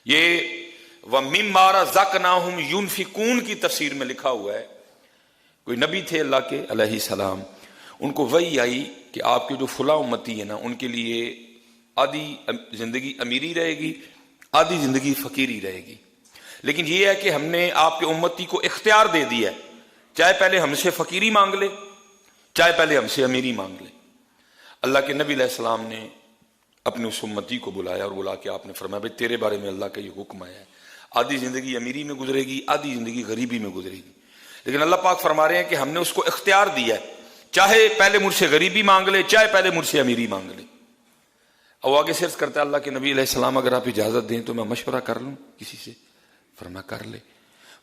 یہ وَمِمَّا رَزَقْنَاهُمْ يُنْفِقُونَ کی تفسیر میں لکھا ہوا ہے، کوئی نبی تھے اللہ کے علیہ السلام، ان کو وحی آئی کہ آپ کے جو فلاں امتی ہے نا، ان کے لیے آدھی زندگی امیری رہے گی، آدھی زندگی فقیری رہے گی، لیکن یہ ہے کہ ہم نے آپ کے امتی کو اختیار دے دیا ہے، چاہے پہلے ہم سے فقیری مانگ لے، چاہے پہلے ہم سے امیری مانگ لے۔ اللہ کے نبی علیہ السلام نے اپنے اس امتی کو بلایا اور بلا کے آپ نے فرمایا بھائی تیرے بارے میں اللہ کا یہ حکم آیا ہے، آدھی زندگی امیری میں گزرے گی، آدھی زندگی غریبی میں گزرے گی، لیکن اللہ پاک فرما رہے ہیں کہ ہم نے اس کو اختیار دیا ہے، چاہے پہلے مجھ سے غریبی مانگ لے، چاہے پہلے مجھ سے امیری مانگ لے۔ اور آگے سرچ کرتا ہے اللہ کے نبی علیہ السلام اگر آپ اجازت دیں تو میں مشورہ کر لوں کسی سے؟ فرما کر لے۔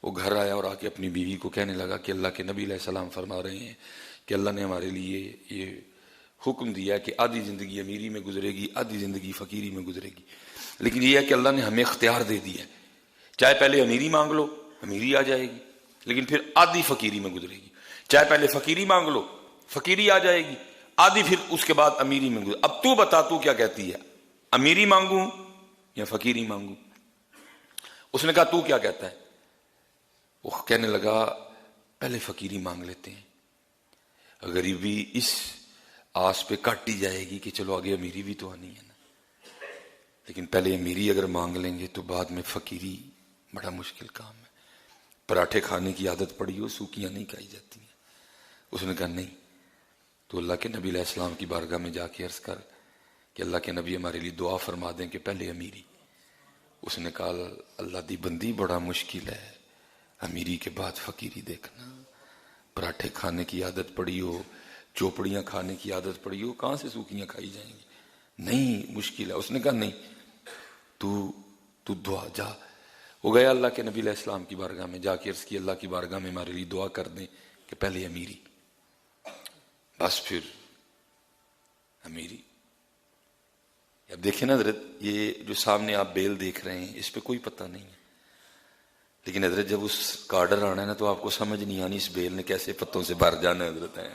وہ گھر آیا اور آ کے اپنی بیوی کو کہنے لگا کہ اللہ کے نبی علیہ السلام فرما رہے ہیں کہ اللہ نے ہمارے لیے یہ حکم دیا ہے کہ آدھی زندگی امیری میں گزرے گی، آدھی زندگی فقیری میں گزرے گی، لیکن یہ ہے کہ اللہ نے ہمیں اختیار دے دیا ہے، چاہے پہلے امیری مانگ لو امیری آ جائے گی، لیکن پھر آدھی فقیری میں گزرے گی، چاہے پہلے فقیری مانگ لو فقیری آ جائے گی، آدھی پھر اس کے بعد امیری میں گزرے۔ اب تو بتا تو کیا کہتی ہے، امیری مانگوں یا فقیری مانگوں؟ اس نے کہا تو کیا کہتا ہے؟ وہ کہنے لگا پہلے فقیری مانگ لیتے ہیں، غریبی اس آس پہ کاٹی جائے گی کہ چلو آگے امیری بھی تو آنی ہے نا، لیکن پہلے امیری اگر مانگ لیں گے تو بعد میں فقیری بڑا مشکل کام ہے۔ پراٹھے کھانے کی عادت پڑی ہو سوکیاں نہیں کھائی جاتی ہیں۔ اس نے کہا نہیں، تو اللہ کے نبی علیہ السلام کی بارگاہ میں جا کے عرض کر کہ اللہ کے نبی ہمارے لیے دعا فرما دیں کہ پہلے امیری۔ اس نے کہا اللہ دی بندی بڑا مشکل ہے امیری کے بعد فقیری دیکھنا، پراٹھے کھانے کی عادت پڑی ہو، چوپڑیاں کھانے کی عادت پڑی ہو، کہاں سے سوکیاں کھائی جائیں گی؟ نہیں مشکل ہے۔ اس نے کہا نہیں، تو دعا جا۔ وہ گیا اللہ کے نبی علیہ السلام کی بارگاہ میں، جا کے عرض کی اللہ کی بارگاہ میں ہمارے لیے دعا کر دیں کہ پہلے امیری، بس پھر امیری۔ اب دیکھیں نا حضرت، یہ جو سامنے آپ بیل دیکھ رہے ہیں اس پہ کوئی پتہ نہیں ہے، لیکن حضرت جب اس کا آرڈر آنا ہے نا تو آپ کو سمجھ نہیں آنی اس بیل نے کیسے پتوں سے بھر جانا ہے حضرت ہے۔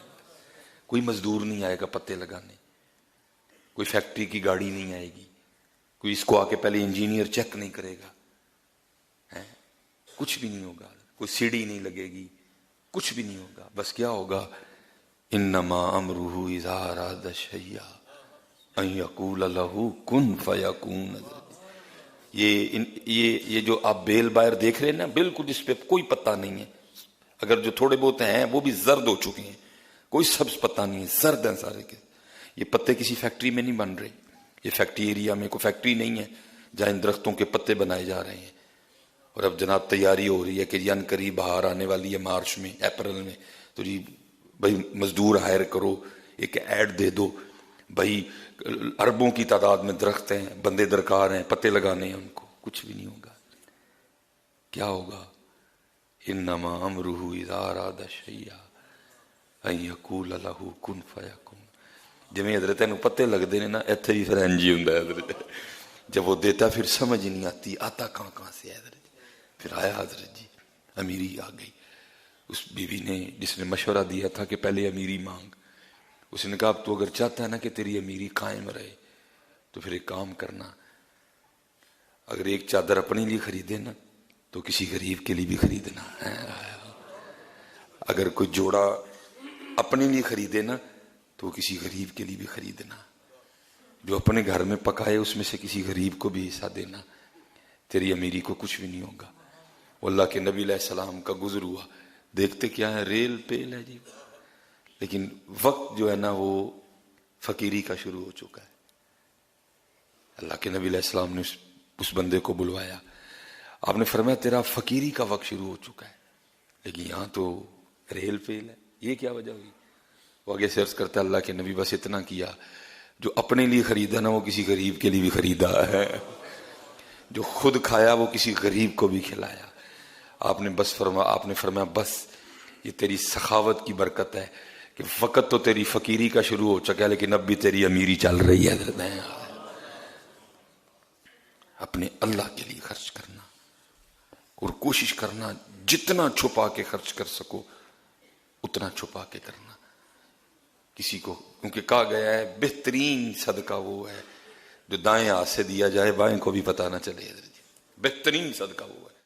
کوئی مزدور نہیں آئے گا پتے لگانے، کوئی فیکٹری کی گاڑی نہیں آئے گی، کوئی اس کو آ کے پہلے انجینئر چیک نہیں کرے گا، کچھ بھی نہیں ہوگا، کوئی سیڑھی نہیں لگے گی، کچھ بھی نہیں ہوگا۔ بس کیا ہوگا، انما امرہ اذا اراد شیئا ان یقول لہ کن فیکون۔ یہ جو آپ بیل باہر دیکھ رہے ہیں نا، بالکل اس پہ کوئی پتہ نہیں ہے، اگر جو تھوڑے بہت ہیں وہ بھی زرد ہو چکے ہیں، کوئی سبز پتہ نہیں ہے، زرد ہیں سارے کے۔ یہ پتے کسی فیکٹری میں نہیں بن رہے، یہ فیکٹری ایریا میں کوئی فیکٹری نہیں ہے جہاں ان درختوں کے پتے بنائے جا رہے ہیں۔ اور اب جناب تیاری ہو رہی ہے کہ ان قریب بہار آنے والی ہے، مارچ میں، اپریل میں، تو جی بھائی مزدور ہائر کرو، ایک ایڈ دے دو بھائی، اربوں کی تعداد میں درخت ہیں، بندے درکار ہیں، پتے لگانے ہیں ان کو، کچھ بھی نہیں ہوگا۔ کیا ہوگا، انما امرہ اذا اراد شیئا ان یقول لہ کن فیکون۔ جب حضرت نو پتے لگتے ہیں نا، ایتھے ہی پھر انج ہی ہوندا ہے حضرت، جب وہ دیتا پھر سمجھ ہی نہیں آتی آتا کہاں سے ہے حضرت۔ پھر آیا حضرت جی، امیری آ گئی۔ اس بیوی نے جس نے مشورہ دیا تھا کہ پہلے امیری مانگ، اس نے کہا اب تو اگر چاہتا ہے نا کہ تیری امیری قائم رہے تو پھر ایک کام کرنا، اگر ایک چادر اپنے لیے خریدے نا تو کسی غریب کے لیے بھی خریدنا، اگر کوئی جوڑا اپنے لیے خریدے نا تو کسی غریب کے لیے بھی خریدنا، جو اپنے گھر میں پکائے اس میں سے کسی غریب کو بھی حصہ دینا، تیری امیری کو کچھ بھی نہیں ہوگا۔ وہ اللہ کے نبی علیہ السلام کا گزر ہوا، دیکھتے کیا ہے، ریل پیل ہے جی، لیکن وقت جو ہے نا وہ فقیری کا شروع ہو چکا ہے۔ اللہ کے نبی علیہ السلام نے اس بندے کو بلوایا، آپ نے فرمایا تیرا فقیری کا وقت شروع ہو چکا ہے، لیکن یہاں تو ریل پیل ہے، یہ کیا وجہ ہوئی؟ وہ آگے سے عرض کرتا ہے اللہ کے نبی بس اتنا کیا، جو اپنے لیے خریدا نا وہ کسی غریب کے لیے بھی خریدا ہے، جو خود کھایا وہ کسی غریب کو بھی کھلایا۔ آپ نے فرمایا بس یہ تیری سخاوت کی برکت ہے کہ وقت تو تیری فقیری کا شروع ہو چکا ہے لیکن اب بھی تیری امیری چل رہی ہے۔ اپنے اللہ کے لیے خرچ کرنا اور کوشش کرنا جتنا چھپا کے خرچ کر سکو اتنا چھپا کے کرنا۔ کسی کو، کیونکہ کہا گیا ہے بہترین صدقہ وہ ہے جو دائیں ہاتھ سے دیا جائے بائیں کو بھی پتہ نہ چلے۔ بہترین صدقہ ہوا ہے۔